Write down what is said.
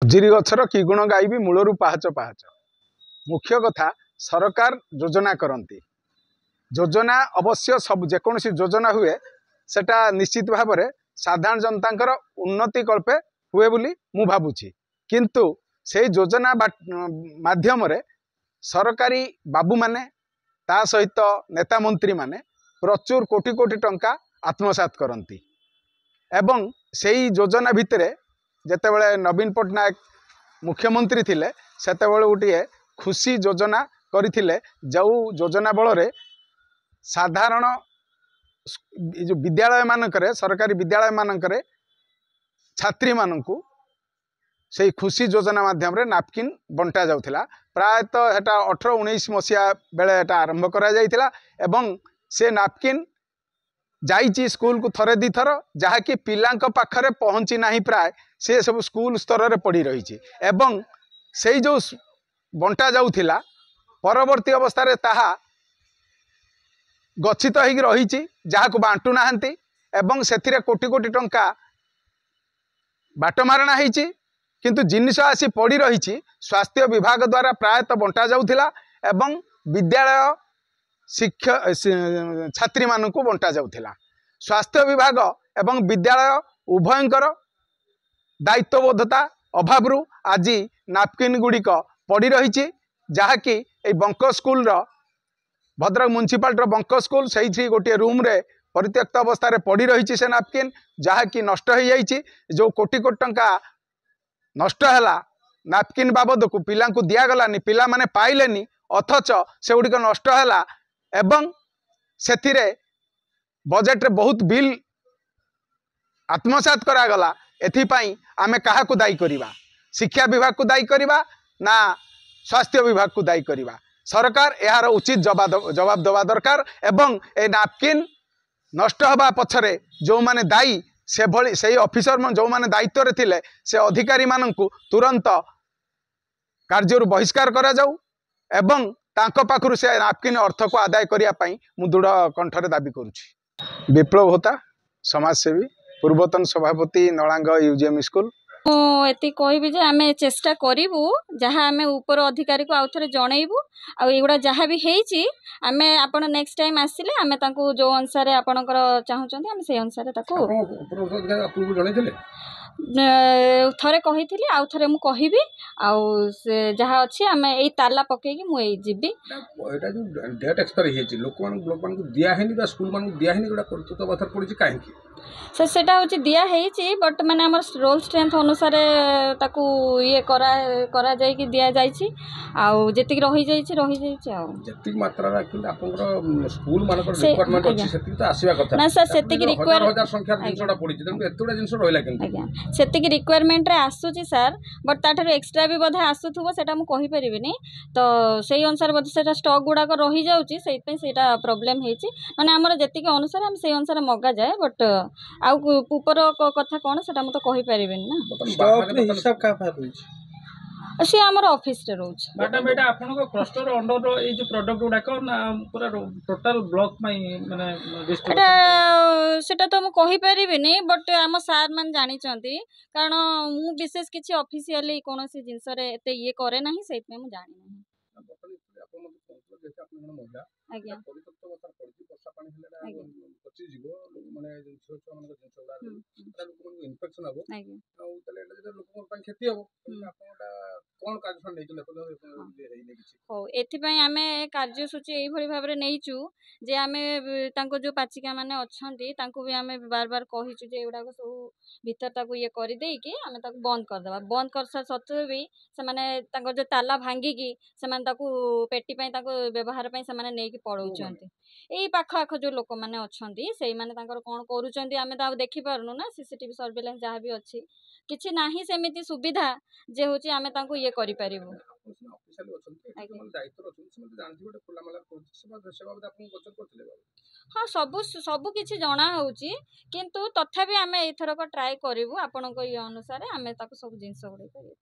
ଖୁଜିरी गछर कि गुण गाइबी मूलरू पाहाच पाहाच। मुख्य कथा सरकार योजना करती। योजना अवश्य सब जेकोसी योजना हुए सेटा निश्चित भाव में साधारण जनता उन्नति कल्पे हुए बोली मु भावुछि। किंतु से योजना माध्यम रे सरकारी बाबू माने ता सहित नेता मंत्री माने प्रचुर कोटी कोटी टंका आत्मसात करती। एवं से योजना भितरे जेतेबेले नवीन पट्टनायक मुख्यमंत्री थिले सेतेबेले गोटे खुशी योजना करथिले जो योजना बल साधारण जो विद्यालय मानकरे सरकारी विद्यालय मानकरे छात्री मानकु से खुशी योजना माध्यम रे नापकिन बंटा जाउथिला। प्रायतः हेटा 18-19 मसीहा बेले हेटा आरंभ करा जाइथिला एवं से नापकिन जाइची स्कूल को थरे दी थर जहाँकि पिलांक पाखरे पहुँची नहीं प्राय से सब स्कूल स्तर में पड़ी रही एवं से जो बंटा जाउथिला परवर्ती अवस्था ताहा गच्छित होगी रही जहाँ को बांटू नाहंती एवं से कोटी कोटी टंका बाटमारणा होती किंतु जिनिस आसी पड़ी रही स्वास्थ्य विभाग द्वारा प्रायतः बंटा जाउथिला एवं विद्यालय शिक्षा छात्री मानू बंटा जाउथिला। स्वास्थ्य विभाग एवं विद्यालय उभयंकर दायित्वबोधता अभाव आज नापकिन गुड़िक पड़ी रही जहाँकि bunk school Bhadrak municipality bunk school से गोटे रूम रे परित्यक्त अवस्था रे पड़ी रही से नापकिन जहाँकि नष्ट हो जाइए। जो कोटी कोटी टंका नष्ट है नापकिन बाबद को पिला दिगलानी पिला माने पाइलेनी अथच से गुड़िक नष्ट है एवं से बजेट रे बहुत बिल आत्मसात करागला। एथिपाई आमे कहा को दायी करिबा? शिक्षा विभाग को दायी करिबा ना स्वास्थ्य विभाग को दायी करिबा? सरकार यार उचित जवाब दवा दरकार एवं ए नापकिन नष्ट हवा पछरे जो माने दायी से भली से ऑफिसर जो माने दायित्व रे थिले से अधिकारी माननकु तुरंत कार्य बहिष्कार करा जाऊ एवं तांको पाखरु से नापकिन अर्थ को आदाय करिया पई मु दृढ़ कंठरे दाबी करूछि। विप्लव होता समाजसेवी पूर्वतन सभापति नलांग यूजीएम स्कूल एति कहबी जे आमे चेष्टा करिवु जहाँ आमे ऊपर अधिकारी को आउथरे जणैबु आ एगुडा जहाँ भी हेइची आमे आपण नेक्स्ट टाइम आसिले आमे तांको जो अनुसार आपणकर चाहुचंती आमे से अनुसार ताको ऊपर अधिकारी आपको जणैथिले थरे कहिथिली आउ थरे मु कहिबी आउ से जहाँ अछि आमे एई ताला पकेकी मु एई जिबी एटा जो डेट एक्सपायर हेछि लोक को दिया हेनी बा स्कूल मान दिया हेनी गोटा कर्तृत्व बाथर पड़िछि काहे से सेटा होछि दिया हेछि बट माने हमर रोल स्ट्रेंथ अनुसार ताकू ये करा जाय कि दिया जायछि आउ जेतिक रहि जायछि आउ जेतिक मात्रा रा कि आपनकर स्कूल मानकर रिक्वायरमेंट अछि सेतिक तो आसीबा कथा ना सर सेतिक रिक्वायर हजार संख्या जिनसडा पड़िछि तंको एतोडा जिनस रहला कि सेतिक रिक्वायरमेंट रे आसुची सर बट ताठर एक्स्ट्रा भी बोधे आसुथुबो सेटा मु कहि परिबिनी तो सेही अनुसार बोधे सेटा स्टॉक गुडा को रहि जाउची सेहि पे सेटा प्रॉब्लम हेछि माने हमर जेतिक अनुसार हम सेही अनुसार मगा जाय बट आउ ऊपर कथा कोन सेटा मु तो कहि परिबिनी ना स्टॉक रे हिसाब का होई से हमर ऑफिस रे रोज मैडम एटा आपन को क्लस्टर अंडर रो ए जो प्रोडक्ट गुडा को ना पूरा टोटल ब्लॉक में माने डिस्ट्रीब्यूशन सेटा तो मु कहि परिबिनी बट हम सार मान जानि चंती कारण मु विशेष किछि ऑफिशियली कोनोसी जिंस रे एते ये करे नाही सेत में मु जानि नाही आज्ञा परिपक्व अवस्था पड़छि वर्षा पानी हेला पचि जीवो माने छोट छोट मानक जिंस उडा लोक को इन्फेक्शन हबो आ तले एटा लोक को पई क्षति हबो आपनटा कोन कार्यक्रम नै चले हेइ नै किछि हो एथि पई आमे कार्यसूची एई भली भाबरे नैचू जे आमे तांको जो पाचिका माने अछंती तांको भी आमे बार बार कहिचू जे एउडा को सब भीतर ताको ये करि देई कि आमे ताको बंद कर देबा बंद कर सत्वे भी से माने तांको जो ताला भांगी की से माने ताको पेटी पई ताको व्यवहार पई से माने नै कि पळौचंती एई पाख आख जो लोक माने अछंती सेई माने तांकर कोन करूचंती आमे ता देखि परनु ना सीसीटीवी सर्वेलेंस जहाँ भी अछि किछि नाही सेमिति सुविधा जे होची आमे तांको ये करि परिबो ऑफिशियली अछंती एकदम दायित्व अछंती से जानथि गोटे खुला मला सेवा आपन गोचर करथिले हाँ सबु किछि जणा होउची किंतु तथापि आमे एथरक ट्राई करिवु आपनको ये अनुसार आमे ताको सब जिंस गुडे करिवु।